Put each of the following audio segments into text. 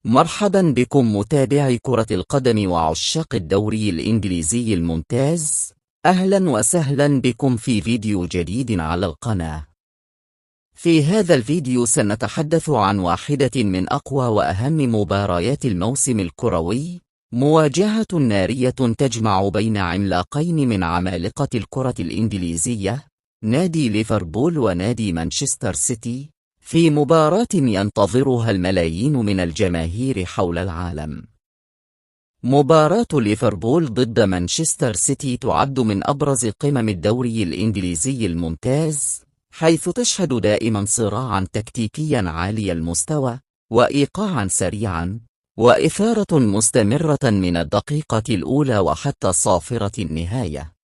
مرحبا بكم متابعي كرة القدم وعشاق الدوري الإنجليزي الممتاز. أهلا وسهلا بكم في فيديو جديد على القناة. في هذا الفيديو سنتحدث عن واحدة من أقوى وأهم مباريات الموسم الكروي، مواجهة نارية تجمع بين عملاقين من عمالقة الكرة الإنجليزية، نادي ليفربول ونادي مانشستر سيتي، في مباراة ينتظرها الملايين من الجماهير حول العالم. مباراة ليفربول ضد مانشستر سيتي تعد من أبرز قمم الدوري الإنجليزي الممتاز، حيث تشهد دائما صراعا تكتيكيا عالي المستوى، وإيقاعا سريعا، وإثارة مستمرة من الدقيقة الأولى وحتى صافرة النهاية.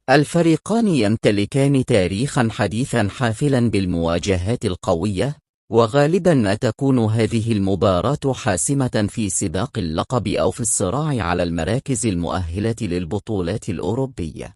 الفريقان يمتلكان تاريخا حديثا حافلا بالمواجهات القوية، وغالبا ما تكون هذه المباراة حاسمة في سباق اللقب أو في الصراع على المراكز المؤهلة للبطولات الأوروبية.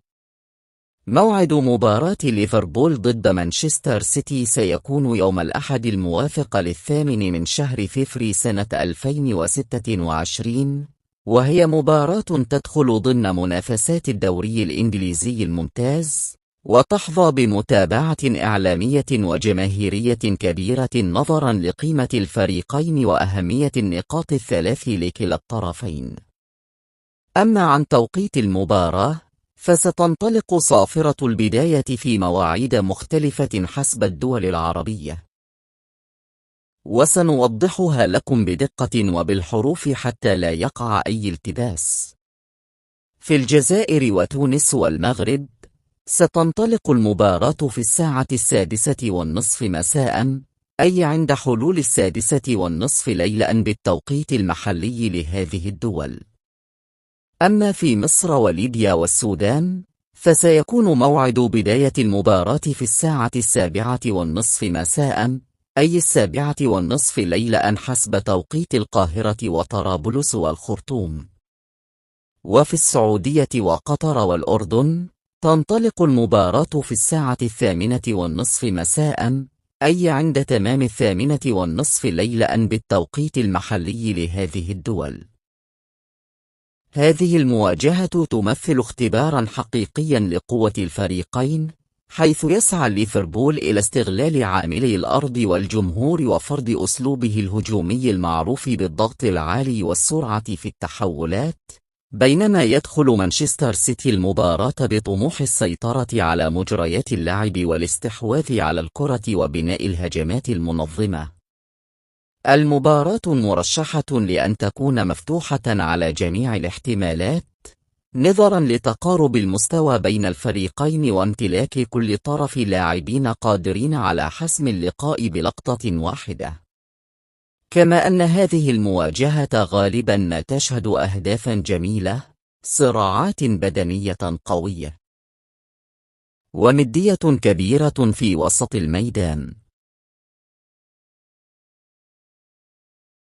موعد مباراة ليفربول ضد مانشستر سيتي سيكون يوم الأحد الموافق 8 من شهر فبراير سنة 2026، وهي مباراة تدخل ضمن منافسات الدوري الإنجليزي الممتاز، وتحظى بمتابعة إعلامية وجماهيرية كبيرة نظرا لقيمة الفريقين وأهمية النقاط الثلاث لكلا الطرفين. أما عن توقيت المباراة، فستنطلق صافرة البداية في مواعيد مختلفة حسب الدول العربية، وسنوضحها لكم بدقة وبالحروف حتى لا يقع أي التباس. في الجزائر وتونس والمغرب، ستنطلق المباراة في 6:30 مساء، أي عند حلول 6:30 ليلا بالتوقيت المحلي لهذه الدول. أما في مصر وليبيا والسودان، فسيكون موعد بداية المباراة في 7:30 مساء، أي 7:30 ليلا حسب توقيت القاهرة وطرابلس والخرطوم. وفي السعودية وقطر والأردن، تنطلق المباراة في 8:30 مساء، أي عند تمام 8:30 ليلا بالتوقيت المحلي لهذه الدول. هذه المواجهة تمثل اختبارا حقيقيا لقوة الفريقين، حيث يسعى ليفربول إلى استغلال عاملي الأرض والجمهور وفرض أسلوبه الهجومي المعروف بالضغط العالي والسرعة في التحولات، بينما يدخل مانشستر سيتي المباراة بطموح السيطرة على مجريات اللعب والاستحواذ على الكرة وبناء الهجمات المنظمة. المباراة مرشحة لأن تكون مفتوحة على جميع الاحتمالات، نظرا لتقارب المستوى بين الفريقين وامتلاك كل طرف لاعبين قادرين على حسم اللقاء بلقطة واحدة. كما أن هذه المواجهة غالبا ما تشهد أهدافا جميلة، صراعات بدنية قوية، وندية كبيرة في وسط الميدان.